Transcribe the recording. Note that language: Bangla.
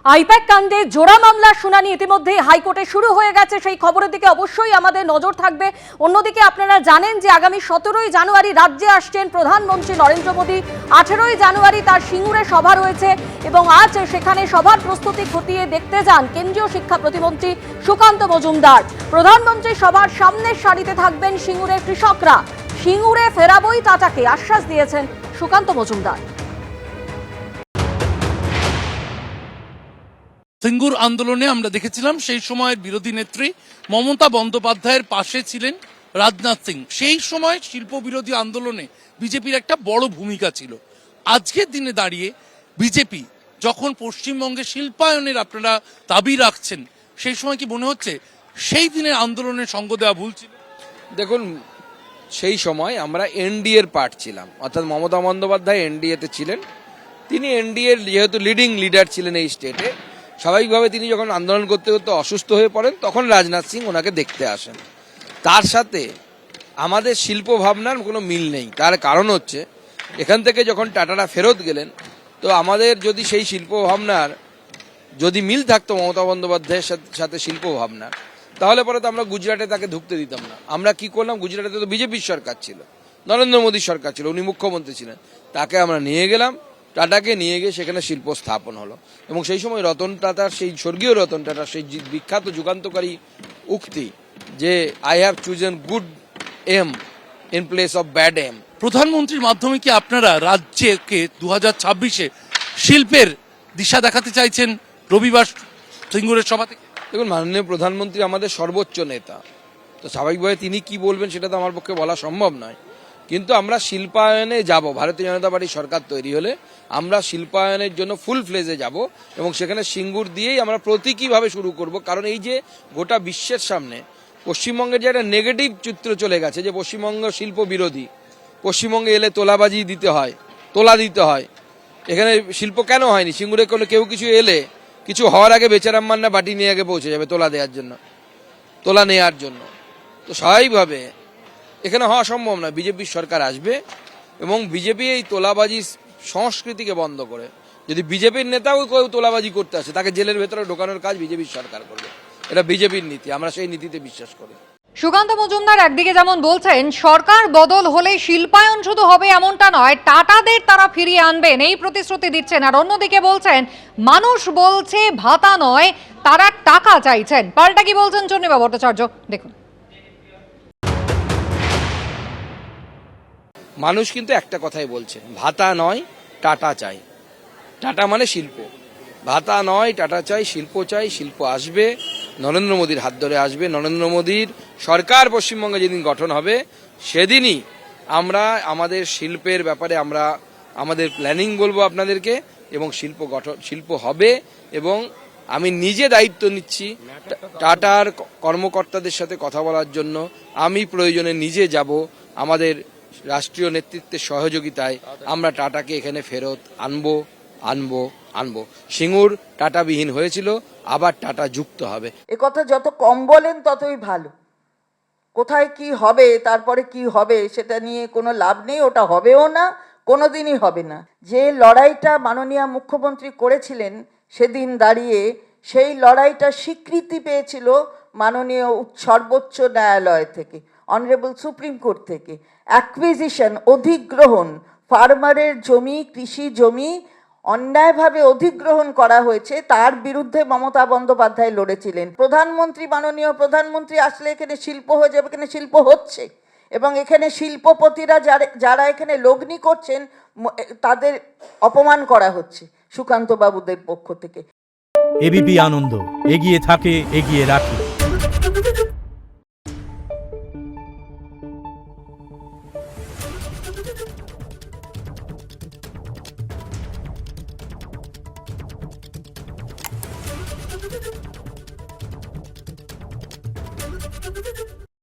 আইপ্যাক কাণ্ডে জোড়া মামলার শুনানি ইতিমধ্যে হাইকোর্টে শুরু হয়ে গেছে। সেই খবরের দিকে অবশ্যই আমাদের নজর থাকবে। অন্যদিকে আপনারা জানেন যে আগামী 17ই জানুয়ারি রাজ্যে আসছেন প্রধানমন্ত্রী নরেন্দ্র মোদী। 18ই জানুয়ারি তার সিঙ্গুরে সভা রয়েছে এবং আজ সেখানে সভার প্রস্তুতি খতিয়ে দেখতে যান কেন্দ্রীয় শিক্ষা প্রতিমন্ত্রী সুকান্ত মজুমদার। প্রধানমন্ত্রী সভার সামনের সারিতে থাকবেন সিঙ্গুরের কৃষকরা। সিঙ্গুরে ফেরাবই টাটাকে আশ্বাস দিয়েছেন সুকান্ত মজুমদার। সিঙ্গুর আন্দোলনে আমরা দেখেছিলাম সেই সময়ের বিরোধী নেত্রী মমতা বন্দ্যোপাধ্যায়ের পাশে ছিলেন রাজনাথ সিং। সেই সময় শিল্প বিরোধী আন্দোলনে বিজেপির একটা বড় ভূমিকা ছিল। আজকের দিনে দাঁড়িয়ে বিজেপি যখন পশ্চিমবঙ্গে শিল্পায়নের আপনারা দাবি রাখছেন, সেই সময় কি মনে হচ্ছে সেই দিনের আন্দোলনের সঙ্গ দেওয়া ভুল ছিল? দেখুন, সেই সময় আমরা এনডিএর পার্ট ছিলাম, অর্থাৎ মমতা বন্দ্যোপাধ্যায় এনডিএতে ছিলেন। তিনি এনডিএর যেহেতু লিডিং লিডার ছিলেন এই স্টেটে, স্বাভাবিকভাবে তিনি যখন আন্দোলন করতে করতে অসুস্থ হয়ে পড়েন তখন রাজনাথ সিং ওনাকে দেখতে আসেন। তার সাথে আমাদের শিল্প ভাবনার কোনো মিল নেই। তার কারণ হচ্ছে এখান থেকে যখন টাটারা ফেরত গেলেন, তো আমাদের যদি সেই শিল্প ভাবনার যদি মিল থাকতো মমতা বন্দ্যোপাধ্যায়ের সাথে শিল্প ভাবনার, তাহলে পরে তো আমরা গুজরাটে তাকে ঢুকতে দিতাম না। আমরা কি করলাম, গুজরাটে তো বিজেপির সরকার ছিল, নরেন্দ্র মোদীর সরকার ছিল, উনি মুখ্যমন্ত্রী ছিলেন, তাকে আমরা নিয়ে গেলাম, টাটাকে নিয়ে গিয়ে সেখানে শিল্প স্থাপন হলো। এবং সেই সময় রতন টাটার, সেই স্বর্গীয় রতন টাটার সেই বিখ্যাত যুগান্তকারী উক্তি যে I have chosen good M in place of bad M. প্রধানমন্ত্রীর মাধ্যমে কি আপনারা রাজ্যকে 2026-এ শিল্পের দিশা দেখাতে চাইছেন রবিবার সিঙ্গুরের সভা থেকে? দেখুন, মাননীয় প্রধানমন্ত্রী আমাদের সর্বোচ্চ নেতা, তো স্বাভাবিকভাবে তিনি কি বলবেন সেটা তো আমার পক্ষে বলা সম্ভব নয়। কিন্তু আমরা শিল্পায়নে যাব, ভারতীয় জনতা পার্টির সরকার তৈরি হলে আমরা শিল্পায়নের জন্য ফুল ফ্লেজে যাব এবং সেখানে সিঙ্গুর দিয়েই আমরা প্রতীকীভাবে শুরু করব। কারণ এই যে গোটা বিশ্বের সামনে পশ্চিমবঙ্গের যে একটা নেগেটিভ চিত্র চলে গেছে যে পশ্চিমবঙ্গ শিল্প বিরোধী, পশ্চিমবঙ্গে এলে তোলাবাজি দিতে হয়, তোলা দিতে হয়। এখানে শিল্প কেন হয়নি? সিঙ্গুরে কোনো কেউ কিছু এলে কিছু হওয়ার আগে বেচারাম মান্না বাটি নিয়ে আগে পৌঁছে যাবে তোলা দেওয়ার জন্য, তোলা নেওয়ার জন্য। তো স্বাভাবিকভাবে এখানে হওয়া সম্ভব না। বিজেপির সরকার আসবে এবং বিজেপি এই তোলাবাজি সংস্কৃতিকে বন্ধ করে, যদি বিজেপির নেতাও কেউ তোলাবাজি করতে আসে তাকে জেলের ভেতরে ঢোকানোর কাজ বিজেপির সরকার করবে। এটা বিজেপির নীতি, আমরা সেই নীতিতে বিশ্বাস করি। সুকান্ত মজুমদার একদিকে যেমন বলছেন সরকার বদল হলে শিল্পায়ন শুধু হবে এমনটা নয়, টাটাদের তারা ফিরিয়ে আনবেন এই প্রতিশ্রুতি দিচ্ছেন। আর অন্যদিকে বলছেন মানুষ বলছে ভাতা নয়, তারা টাকা চাইছেন। পাল্টা কি বলছেন চন্দ্রিমা ভট্টাচার্য, দেখুন। মানুষ কিন্তু একটা কথাই বলছে, ভাতা নয় টাটা চাই। টাটা মানে শিল্প, ভাতা নয় টাটা চাই, শিল্প চাই। শিল্প আসবে, নরেন্দ্র মোদীর হাত ধরে আসবে। নরেন্দ্র মোদীর সরকার পশ্চিমবঙ্গে যেদিন গঠন হবে সেদিনই আমরা আমাদের শিল্পের ব্যাপারে আমরা আমাদের প্ল্যানিং বলবো আপনাদেরকে, এবং শিল্প হবে। এবং আমি নিজে দায়িত্ব নিচ্ছি টাটার কর্মকর্তাদের সাথে কথা বলার জন্য। আমি প্রয়োজনে নিজে যাব, আমাদের রাষ্ট্রীয় নেতৃত্বের সহযোগিতায় আমরা টাটাকে এখানে ফেরত আনবো। সিঙ্গুর টাটাবিহীন হয়েছিল, আবার টাটা যুক্ত হবে। একথা যত কম বলেন ততই ভালো। কোথায় কি হবে, তারপরে কি হবে সেটা নিয়ে কোনো লাভ নেই, ওটা হবেও না, কোনোদিনই হবে না। যে লড়াইটা মাননীয় মুখ্যমন্ত্রী করেছিলেন সেদিন দাঁড়িয়ে, সেই লড়াইটা স্বীকৃতি পেয়েছিল মাননীয় সর্বোচ্চ ন্যায়ালয় থেকে, অনারেবল সুপ্রিম কোর্ট থেকে। অ্যাকুইজিশন, অধিগ্রহণ, ফার্মারের জমি, কৃষি জমি অন্যায়ভাবে অধিগ্রহণ করা হয়েছে, তার বিরুদ্ধে মমতা বন্দ্যোপাধ্যায় লড়েছিলেন। মাননীয় প্রধানমন্ত্রী আসলে এখানে শিল্প হয়ে যাবে, এখানে শিল্প হচ্ছে। এবং এখানে শিল্পপতিরা যারা এখানে লগ্নি করছেন তাদের অপমান করা হচ্ছে সুকান্ত বাবুদের পক্ষ থেকে। এবিপি আনন্দ, এগিয়ে থাকে, এগিয়ে রাখে।